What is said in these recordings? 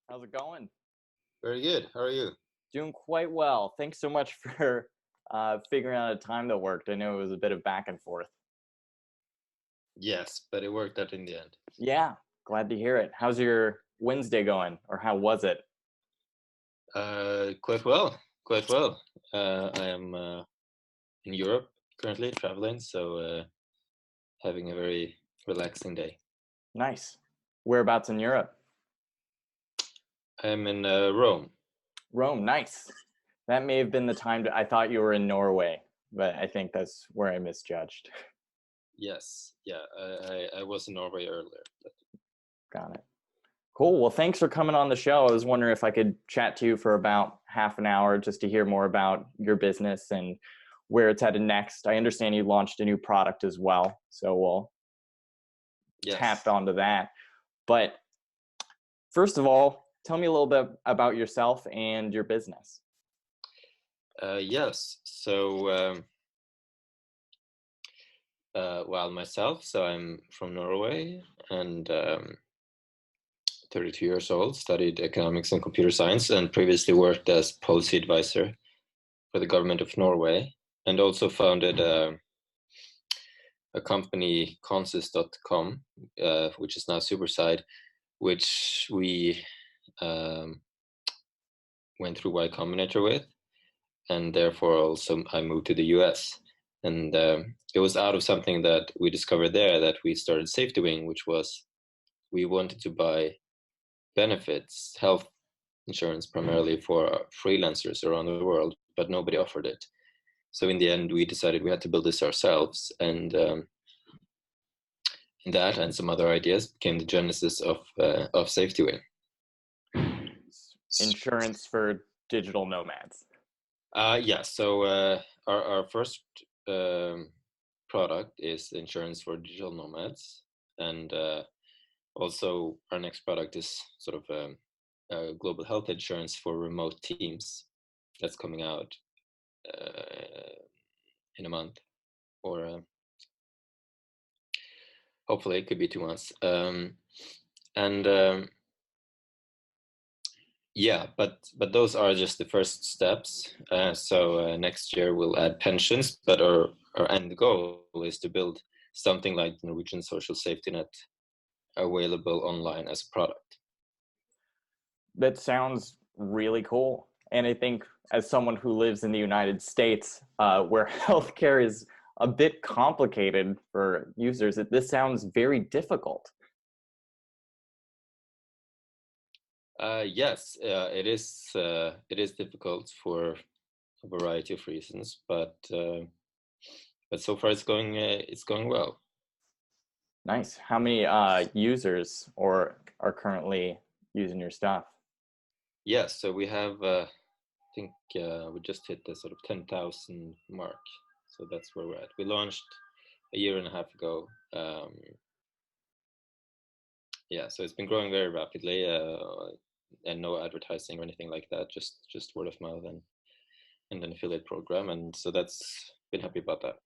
How's it going? Very good. How are you? Doing quite well. Thanks so much for figuring out a time that worked. I know it was a bit of back and forth. Yes, but it worked out in the end. Yeah, glad to hear it. How's your Wednesday going, or how was it? Quite well. Quite well. I am in Europe currently, traveling, so having a very relaxing day. Nice. Whereabouts in Europe? I'm in Rome. Rome. Nice. That may have been the time I thought you were in Norway, but I think that's where I misjudged. Yes, yeah. I was in Norway earlier. Got it. Cool. Well, thanks for coming on the show. I was wondering if I could chat to you for about half an hour just to hear more about your business and where it's headed next. I understand you launched a new product as well, so we'll tap Yes. onto that. But first of all, tell me a little bit about yourself and your business. Yes. So, well, myself. So I'm from Norway and 32 years old. Studied economics and computer science, and previously worked as policy advisor for the government of Norway, and also founded a company, consist.com, which is now Superside, which we went through Y Combinator with, and therefore also I moved to the US. And it was out of something that we discovered there that we started SafetyWing, which was we wanted to buy benefits, health insurance primarily for freelancers around the world, but nobody offered it. So in the end, we decided we had to build this ourselves, and that and some other ideas became the genesis of SafetyWing. Insurance for digital nomads. Yeah. So our first product is insurance for digital nomads, and also our next product is sort of global health insurance for remote teams. That's coming out in a month, or hopefully it could be 2 months. And Yeah, but those are just the first steps. So next year we'll add pensions, but our end goal is to build something like the Norwegian social safety net available online as a product. That sounds really cool. And I think as someone who lives in the United States, where healthcare is a bit complicated for users, this sounds very difficult. Yes, it is. It is difficult for a variety of reasons, but so far it's going well. Nice. How many users or are currently using your stuff? Yes, so we have. I think we just hit the sort of 10,000 mark, so that's where we're at. We launched a year and a half ago. Yeah, so it's been growing very rapidly, and no advertising or anything like that. Just word of mouth and an affiliate program, and so that's been happy about that.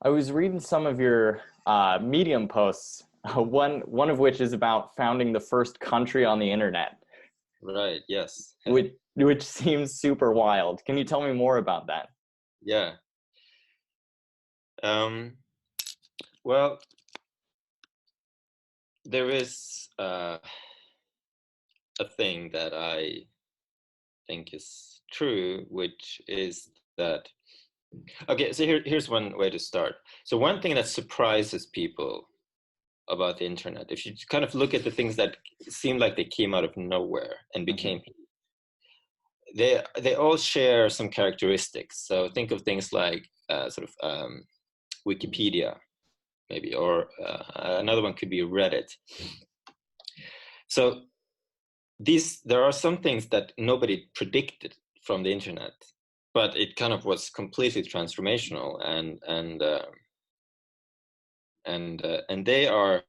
I was reading some of your Medium posts, one of which is about founding the first country on the internet, Right. Yes. which seems super wild. Can you tell me more about that? Yeah. Um, well, there is a thing that I think is true, which is that okay. So here's one way to start. So one thing that surprises people about the internet, if you kind of look at the things that seem like they came out of nowhere and became, they all share some characteristics. So think of things like sort of Wikipedia, maybe, or another one could be Reddit. So there are some things that nobody predicted from the internet, but it kind of was completely transformational, and they are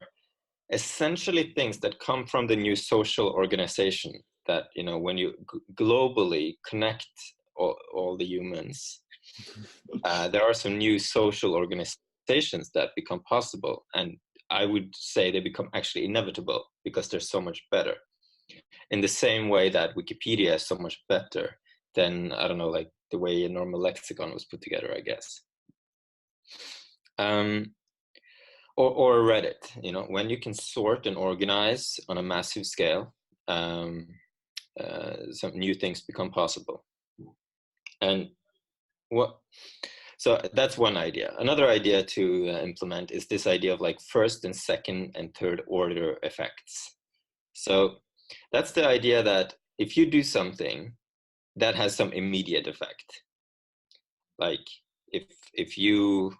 essentially things that come from the new social organization that, you know, when you globally connect all the humans, there are some new social organizations that become possible, and I would say they become actually inevitable because they're so much better. in the same way that Wikipedia is so much better than, I don't know, like the way a normal lexicon was put together, I guess. Or Reddit, you know, when you can sort and organize on a massive scale, some new things become possible. And so that's one idea. Another idea to implement is this idea of like first and second and third order effects. So that's the idea that if you do something, that has some immediate effect. Like if you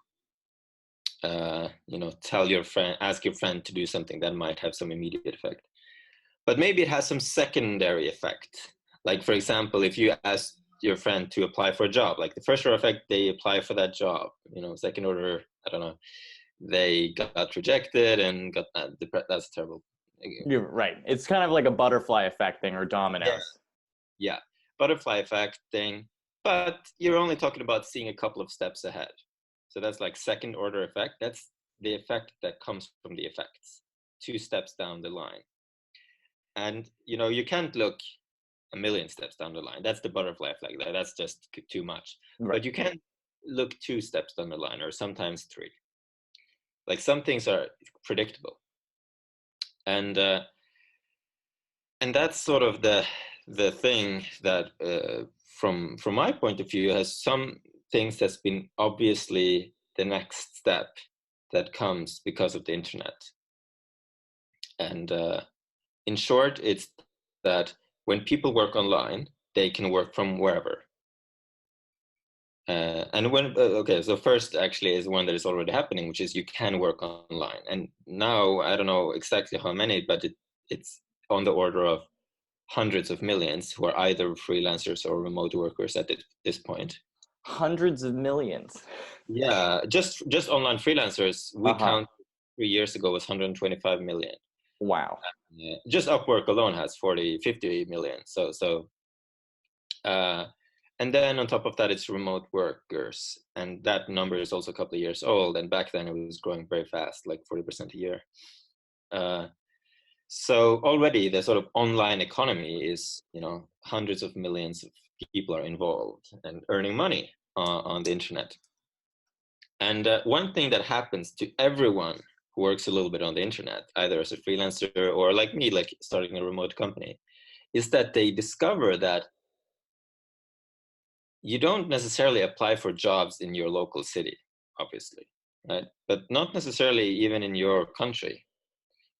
tell your friend, ask your friend to do something, that might have some immediate effect. But maybe it has some secondary effect. Like, for example, if you ask your friend to apply for a job, like the first order effect, they apply for that job. You know, second order, I don't know, they got rejected and got that's terrible. You're right. It's kind of like a butterfly effect thing or dominoes. Yeah, butterfly effect thing. But you're only talking about seeing a couple of steps ahead. So that's like second order effect. That's the effect that comes from the effects 2 steps down the line. And, you know, you can't look a million steps down the line. That's the butterfly effect. That's just too much. Right. But you can look 2 steps down the line, or sometimes 3. Like, some things are predictable. And that's sort of the thing that, from my point of view, has some things that's been obviously the next step that comes because of the internet. And in short, it's that when people work online, they can work from wherever. And when, okay, so first actually is one that is already happening, which is you can work online. And now, I don't know exactly how many, but it's on the order of hundreds of millions who are either freelancers or remote workers at this point. Hundreds of millions. Yeah, just online freelancers, we count 3 years ago was 125 million. Wow. Just Upwork alone has 50 million. So and then on top of that, it's remote workers. And that number is also a couple of years old. And back then it was growing very fast, like 40% a year. So already the sort of online economy is, you know, hundreds of millions of people are involved and earning money on the internet. And one thing that happens to everyone who works a little bit on the internet, either as a freelancer or like me, like starting a remote company, is that they discover that you don't necessarily apply for jobs in your local city, obviously, right? But not necessarily even in your country.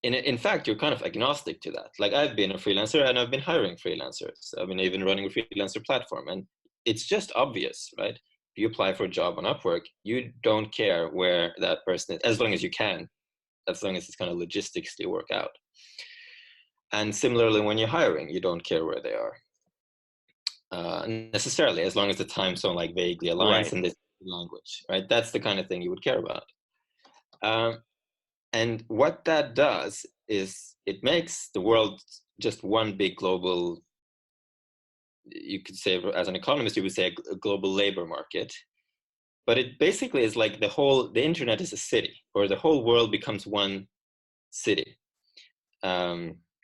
In fact, you're kind of agnostic to that. Like, I've been a freelancer and I've been hiring freelancers. I've been even running a freelancer platform, and it's just obvious, right? If you apply for a job on Upwork, you don't care where that person is, as long as you can, as long as it's kind of logistically work out. And similarly, when you're hiring, you don't care where they are. Necessarily, as long as the time zone like vaguely aligns in this language, right? That's the kind of thing you would care about. And what that does is it makes the world just one big global, you could say, as an economist, you would say a global labor market. But it basically is like the internet is a city, or the whole world becomes one city.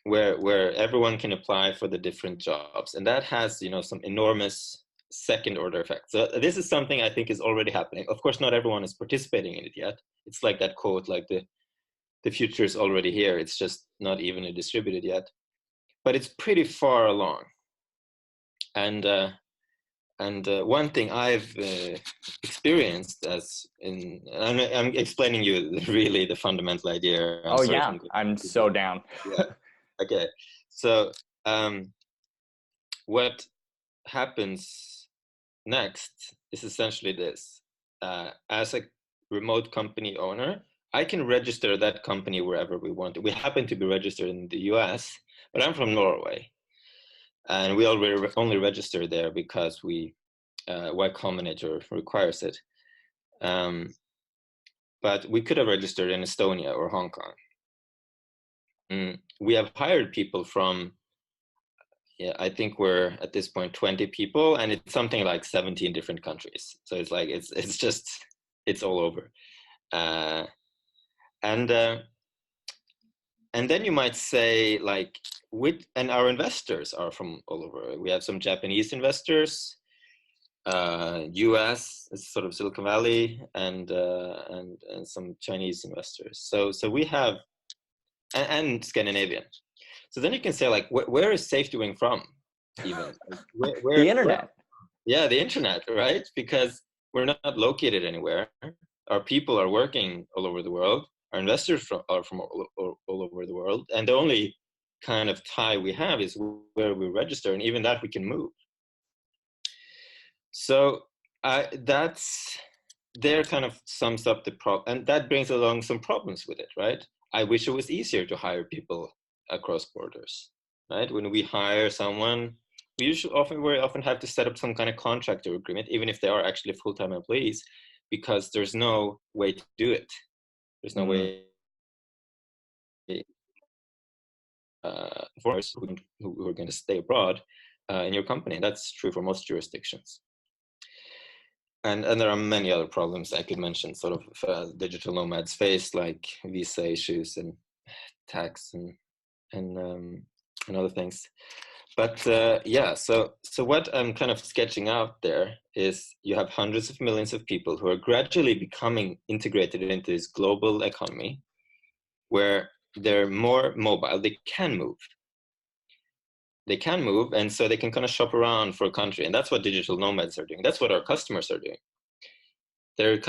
Where everyone can apply for the different jobs, and that has, you know, some enormous second order effects. So this is something I think is already happening. Of course, not everyone is participating in it yet. It's like that quote, like the future is already here. It's just not evenly distributed yet, but it's pretty far along. And one thing I've experienced I'm explaining you really the fundamental idea. I'm so down. Yeah. Okay, so what happens next is essentially this. As a remote company owner, I can register that company wherever we want. We happen to be registered in the US, but I'm from Norway. And we only register there because Y Combinator requires it. But we could have registered in Estonia or Hong Kong. We have hired people from, I think we're at this point 20 people, and it's something like 17 different countries. So it's like it's all over. And then you might say, like, and our investors are from all over. We have some Japanese investors, US, sort of Silicon Valley, and some Chinese investors. So we have, and Scandinavian. So then you can say, like, where is SafetyWing from? Even The internet. Yeah, the internet, right? Because we're not located anywhere. Our people are working all over the world. Our investors are from all over the world, and the only kind of tie we have is where we register, and even that we can move. So that's there kind of sums up the problem, and that brings along some problems with it, right? I wish it was easier to hire people across borders, right? When we hire someone, we very often have to set up some kind of contractor agreement, even if they are actually full-time employees, because there's no way to do it. There's no way foreigners who are going to stay abroad in your company. That's true for most jurisdictions. And there are many other problems I could mention, sort of digital nomads face, like visa issues and tax and other things. But yeah, so what I'm kind of sketching out there is you have hundreds of millions of people who are gradually becoming integrated into this global economy, where they're more mobile. They can move, and so they can kind of shop around for a country, and that's what digital nomads are doing. That's what our customers are doing. They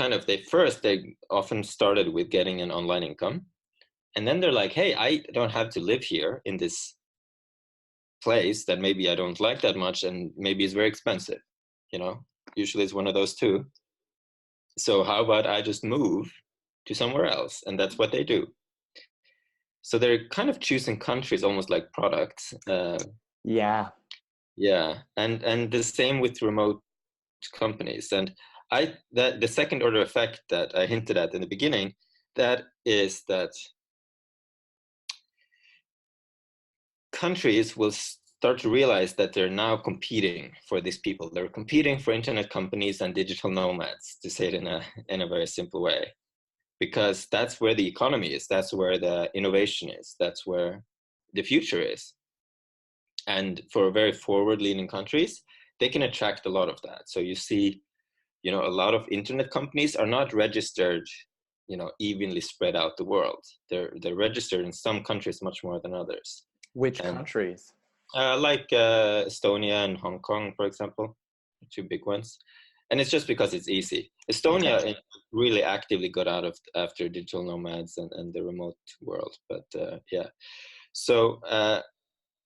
often started with getting an online income, and then they're like, hey, I don't have to live here in this place that maybe I don't like that much, and maybe it's very expensive, usually it's one of those two. So how about I just move to somewhere else? And that's what they do. So they're kind of choosing countries almost like products. Yeah. And the same with remote companies. And the second order effect that I hinted at in the beginning, that is that countries will start to realize that they're now competing for these people. They're competing for internet companies and digital nomads, to say it in a very simple way, because that's where the economy is. That's where the innovation is. That's where the future is. And for very forward-leaning countries, they can attract a lot of that. So you see, a lot of internet companies are not registered, evenly spread out the world. They're registered in some countries much more than others. Which countries? Like Estonia and Hong Kong, for example, two big ones. And it's just because it's easy. Estonia really actively got out of after digital nomads and the remote world. But yeah, so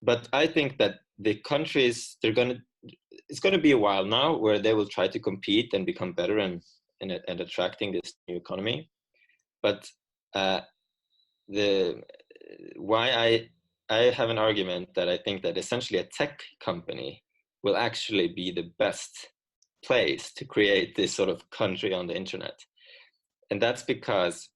but I think that the countries, it's going to be a while now where they will try to compete and become better and attracting this new economy. But why I have an argument that I think that essentially a tech company will actually be the best place to create this sort of country on the internet. And that's because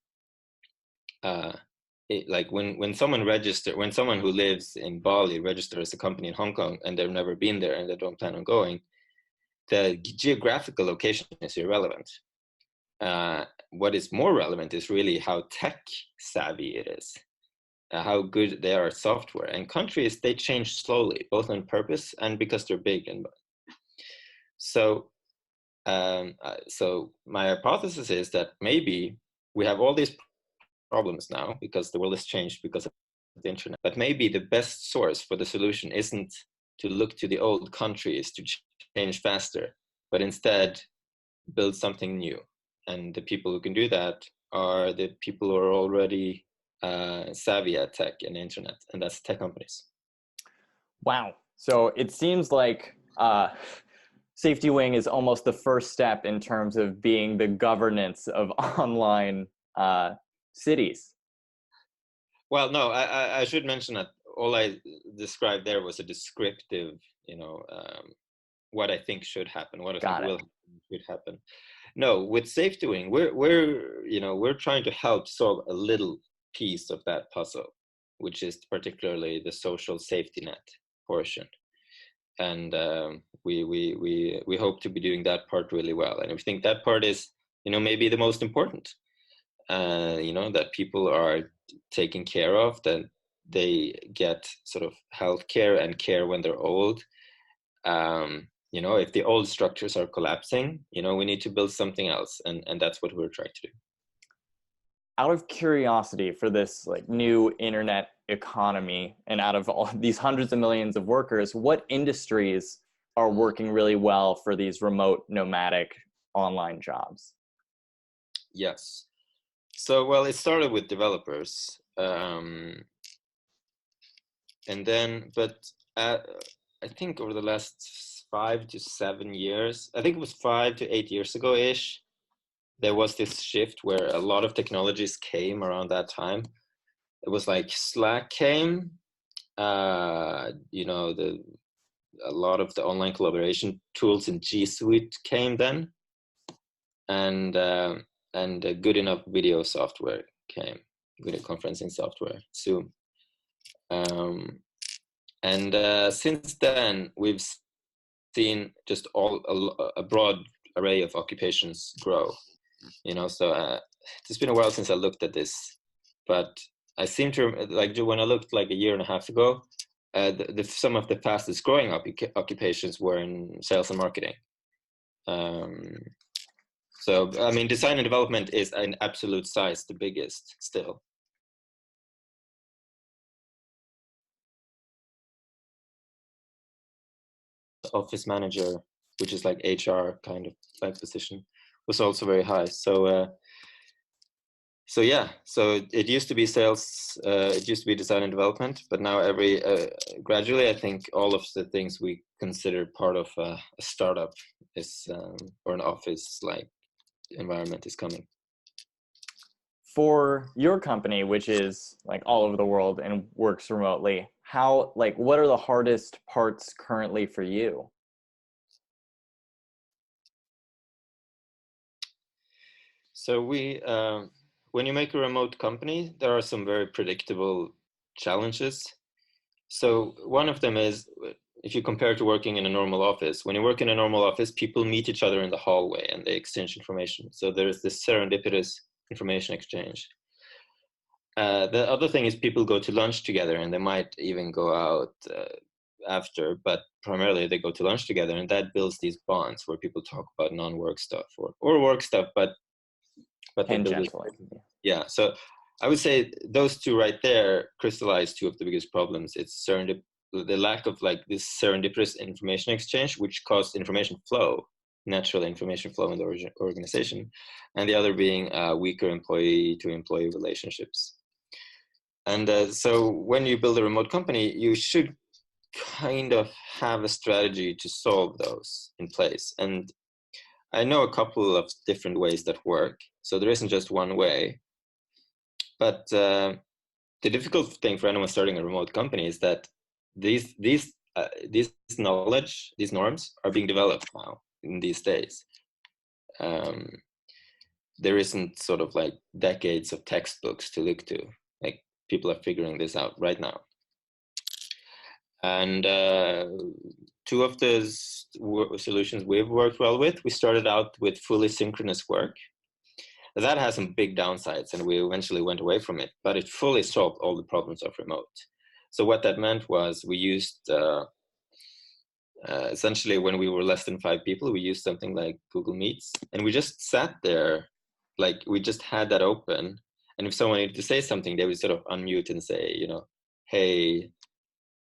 like when someone who lives in Bali registers a company in Hong Kong and they've never been there and they don't plan on going, the geographical location is irrelevant. What is more relevant is really how tech savvy it is, how good they are at software. And countries, they change slowly, both on purpose and because they're big. And so my hypothesis is that maybe we have all these problems now because the world has changed because of the internet, but maybe the best source for the solution isn't to look to the old countries to change faster, but instead build something new. And the people who can do that are the people who are already savvy at tech and internet, and that's tech companies. Wow. So it seems like SafetyWing is almost the first step in terms of being the governance of online cities. Well, no, I should mention that all I described there was a descriptive, what I think should happen, what I think should happen. No, with SafetyWing, we're trying to help solve a little piece of that puzzle, which is particularly the social safety net portion. And we hope to be doing that part really well. And we think that part is, maybe the most important. That people are taken care of, that they get sort of healthcare and care when they're old. If the old structures are collapsing, we need to build something else, and that's what we're trying to do. Out of curiosity, for this like new internet economy, and out of all these hundreds of millions of workers, what industries are working really well for these remote nomadic online jobs? Yes. So, well, it started with developers, and then, but I think over the last 5 to 7 years, I think it was 5 to 8 years ago-ish, there was this shift where a lot of technologies came around that time. It was like Slack came, a lot of the online collaboration tools in G Suite came then, and good enough video software came, video conferencing software, Zoom. Since then, we've seen just a broad array of occupations grow. So it's been a while since I looked at this, but I seem to when I looked like a year and a half ago, some of the fastest growing occupations were in sales and marketing. So I mean, design and development is in absolute size the biggest still. Office manager, which is like HR kind of like position, was also very high. So it used to be sales, it used to be design and development, but now gradually, I think all of the things we consider part of a startup is or an office like environment is coming. For your company, which is like all over the world and works remotely, what are the hardest parts currently for you? So when you make a remote company, there are some very predictable challenges. So one of them is, if you compare to working in a normal office, when you work in a normal office, people meet each other in the hallway and they exchange information. So there's this serendipitous information exchange. The other thing is people go to lunch together, and they might even go out after, but primarily they go to lunch together, and that builds these bonds where people talk about non-work stuff or work stuff, but Tangentially. Yeah. So I would say those two right there crystallize two of the biggest problems. It's the lack of like this serendipitous information exchange, which caused information flow, natural information flow in the organization, and the other being weaker employee to employee relationships. And so when you build a remote company, you should kind of have a strategy to solve those in place. And I know a couple of different ways that work. So there isn't just one way. But the difficult thing for anyone starting a remote company is that these knowledge, these norms are being developed now in these days. There isn't sort of like decades of textbooks to look to. Like, people are figuring this out right now. And two of the solutions we've worked well with, we started out with fully synchronous work. That has some big downsides, and we eventually went away from it, but it fully solved all the problems of remote. So what that meant was we used, essentially when we were less than 5 people, we used something like Google Meets, and we just sat there, like we just had that open. And if someone needed to say something, they would sort of unmute and say, hey,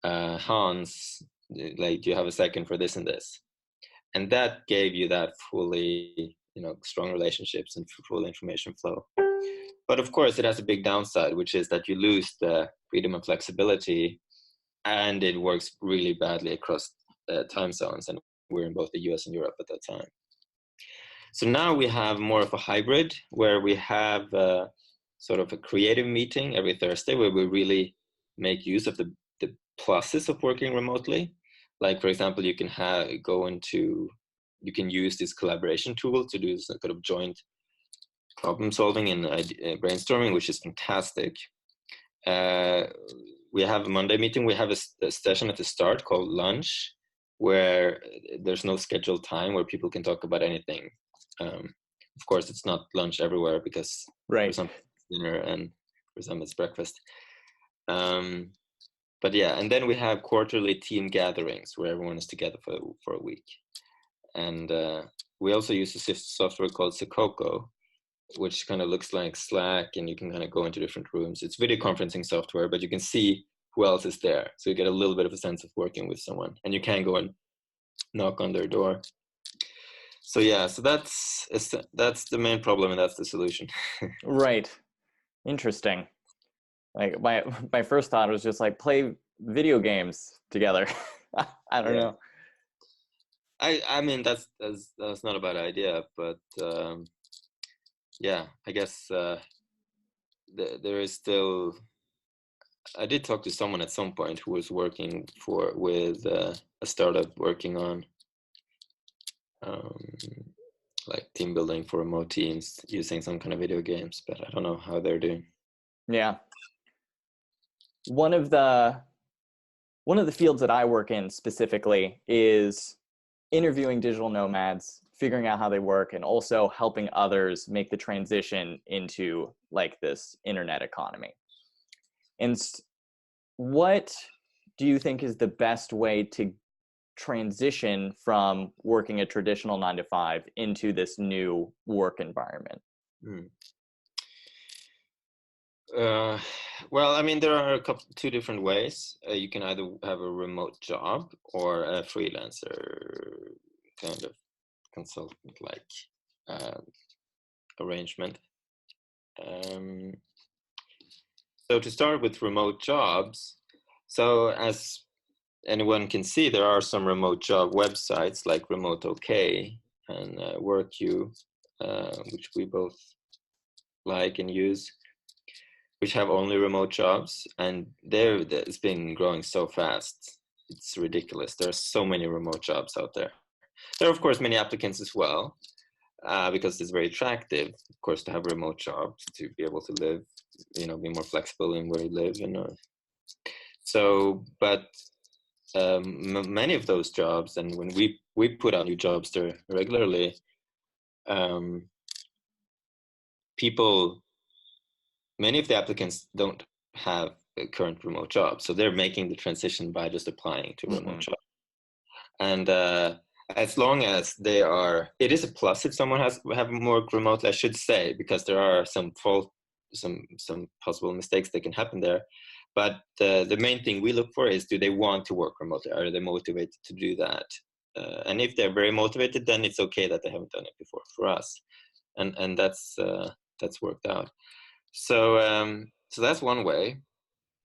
Hans, like, do you have a second for this and this? And that gave you that fully, strong relationships and full information flow. But of course, it has a big downside, which is that you lose the freedom and flexibility, and it works really badly across time zones. And we're in both the US and Europe at that time. So now we have more of a hybrid, where we have sort of a creative meeting every Thursday, where we really make use of the pluses of working remotely. Like, for example, you can use this collaboration tool to do some kind of joint problem solving and brainstorming, which is fantastic. We have a Monday meeting. We have a session at the start called lunch, where there's no scheduled time, where people can talk about anything. Of course, it's not lunch everywhere, because right. For some it's dinner and for some it's breakfast. But yeah, and then we have quarterly team gatherings where everyone is together for a week. And we also use a software called Secondorder, which kind of looks like Slack, and you can kind of go into different rooms. It's video conferencing software, but you can see who else is there. So you get a little bit of a sense of working with someone, and you can go and knock on their door. So yeah, so that's the main problem, and that's the solution. Right. Interesting. Like my first thought was just like play video games together. I don't know. I mean that's not a bad idea, but yeah, I guess there is still. I did talk to someone at some point who was working with a startup working on like team building for remote teams using some kind of video games, but I don't know how they're doing. Yeah. One of the fields that I work in specifically is interviewing digital nomads, figuring out how they work, and also helping others make the transition into like this internet economy. And what do you think is the best way to transition from working a traditional 9 to 5 into this new work environment? Well, I mean, there are two different ways. You can either have a remote job or a freelancer kind of consultant-like arrangement. So to start with remote jobs, so as anyone can see, there are some remote job websites like Remote OK and WorkU, which we both like and use, which have only remote jobs, and it's been growing so fast. It's ridiculous. There are so many remote jobs out there. There are, of course, many applicants as well, because it's very attractive, of course, to have a remote job, to be able to live, be more flexible in where you live. So, but many of those jobs, and when we put out new jobs there regularly, many of the applicants don't have a current remote job, so they're making the transition by just applying to a remote job. And as long as it is a plus if someone have more remotely, I should say, because there are some possible mistakes that can happen there. But the main thing we look for is, do they want to work remotely? Are they motivated to do that? And if they're very motivated, then it's okay that they haven't done it before for us, and that's worked out. So that's one way,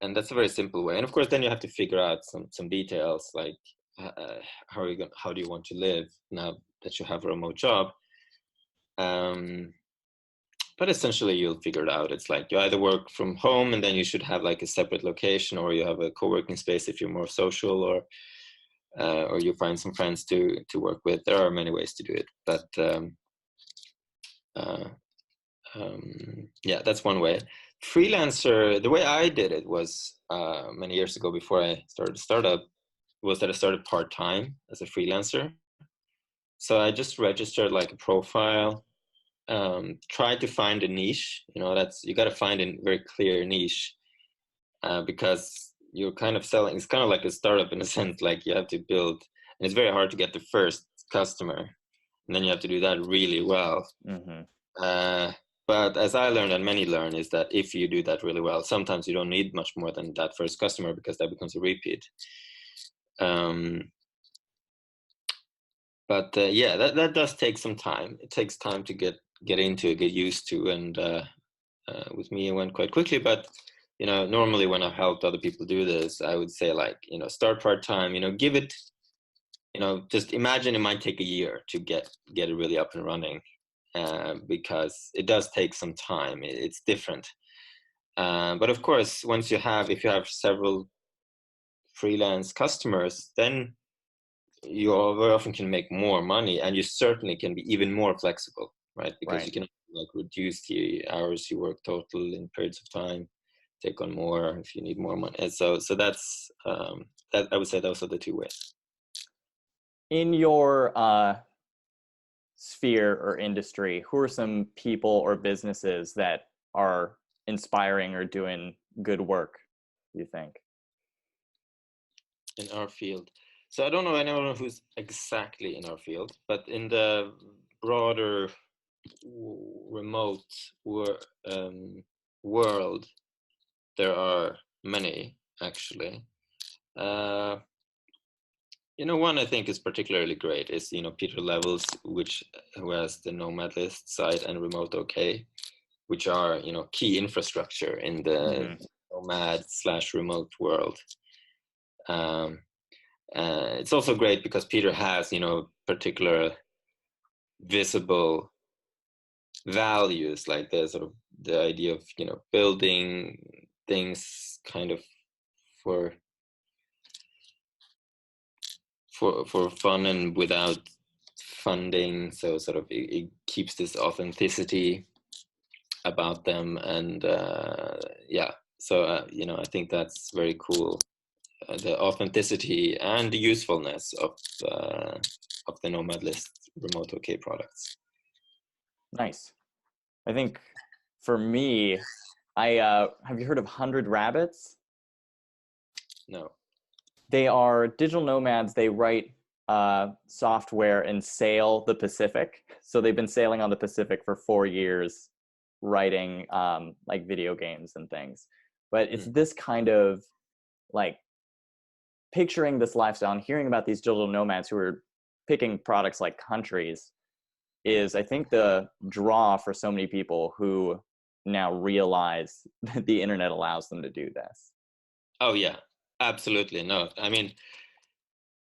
and that's a very simple way. And of course, then you have to figure out some details, like how do you want to live now that you have a remote job. But essentially, you'll figure it out. It's like you either work from home, and then you should have like a separate location, or you have a co-working space if you're more social, or you find some friends to work with. There are many ways to do it, but yeah, that's one way. Freelancer, the way I did it was many years ago, before I started a startup, was that I started part-time as a freelancer. So I just registered like a profile, tried to find a niche. You got to find a very clear niche, because you're kind of selling. It's kind of like a startup in a sense, like you have to build, and it's very hard to get the first customer, and then you have to do that really well. But as I learned, and many learn, is that if you do that really well, sometimes you don't need much more than that first customer, because that becomes a repeat. But yeah, that does take some time. It takes time to get into, get used to, and with me, it went quite quickly. But normally when I've helped other people do this, I would say, like, start part-time. Give it. Just imagine it might take a year to get it really up and running. Because it does take some time. It's different. But of course, if you have several freelance customers, then you very often can make more money, and you certainly can be even more flexible, right? Because you can like reduce the hours you work total in periods of time, take on more if you need more money. And so that's that, I would say those are the two ways. In your sphere or industry, who are some people or businesses that are inspiring or doing good work you think? In our field. So I don't know anyone who's exactly in our field, but in the broader remote world, there are many actually. One I think is particularly great is Peter Levels, who has the Nomad List site and Remote OK, which are key infrastructure in the nomad/remote world. It's also great because Peter has particular visible values, like the idea of building things kind of for fun and without funding, so sort of it keeps this authenticity about them, and I think that's very cool, the authenticity and the usefulness of the Nomad List Remote OK products. Nice. I think for me, I have you heard of 100 Rabbits? No. They are digital nomads. They write software and sail the Pacific. So they've been sailing on the Pacific for 4 years, writing like video games and things. But it's this kind of like picturing this lifestyle and hearing about these digital nomads who are picking products like countries is, I think, the draw for so many people who now realize that the internet allows them to do this. Oh yeah, absolutely. No, I mean,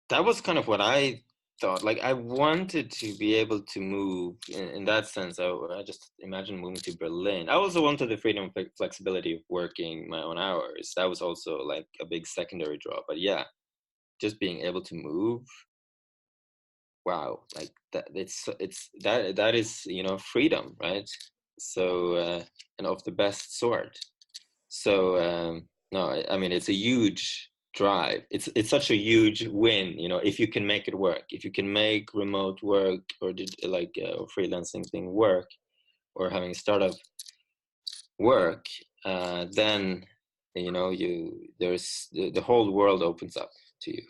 that was kind of what I thought. Like, I wanted to be able to move in that sense. I just imagine moving to Berlin. I also wanted the freedom and flexibility of working my own hours. That was also like a big secondary draw. But yeah, just being able to move, wow, like that, that is freedom, right? So and of the best sort. So no, I mean, it's a huge drive. It's such a huge win, if you can make it work, if you can make remote work or freelancing thing work, or having a startup work, then there's the whole world opens up to you.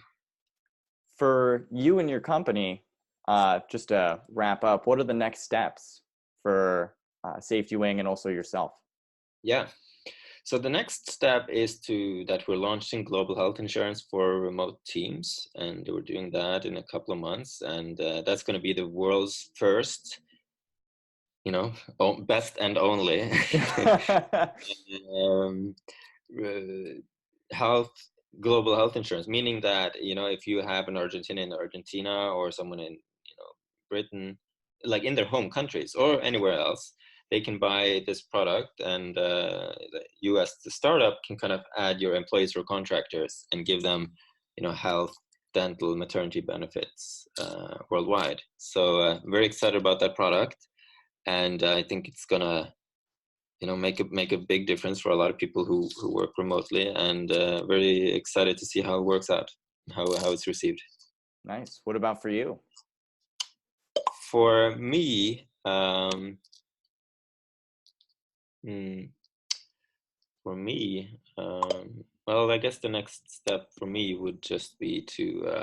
For you and your company, just to wrap up, what are the next steps for SafetyWing and also yourself? Yeah. So the next step is that we're launching global health insurance for remote teams, and we're doing that in a couple of months, and that's going to be the world's first, best and only health global health insurance, meaning that if you have an Argentinian in Argentina, or someone in Britain, like in their home countries or anywhere else, they can buy this product, and you as the startup can kind of add your employees or contractors and give them health, dental, maternity benefits worldwide. So very excited about that product, and I think it's gonna make a big difference for a lot of people who work remotely, and very excited to see how it works out, how it's received. Nice. What about for you? For me, well, I guess the next step for me would just be to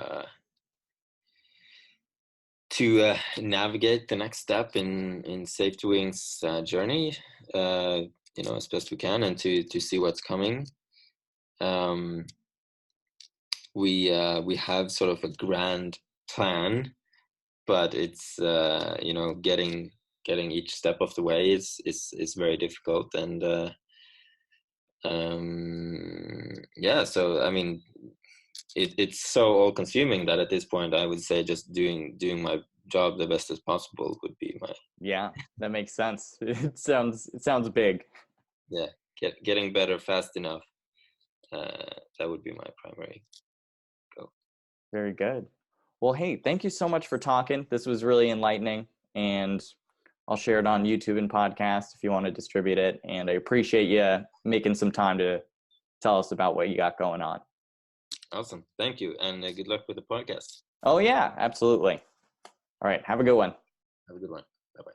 navigate the next step in SafetyWing's journey, as best we can, and to see what's coming. We have sort of a grand plan, but it's getting each step of the way is very difficult, and so I mean, it's so all consuming that at this point I would say just doing my job the best as possible would be my. Yeah, that makes sense. It sounds big. Yeah, getting better fast enough, that would be my primary goal. Very good. Well, hey, thank you so much for talking. This was really enlightening, and I'll share it on YouTube and podcast if you want to distribute it. And I appreciate you making some time to tell us about what you got going on. Awesome. Thank you. And good luck with the podcast. Oh, yeah, absolutely. All right. Have a good one. Have a good one. Bye-bye.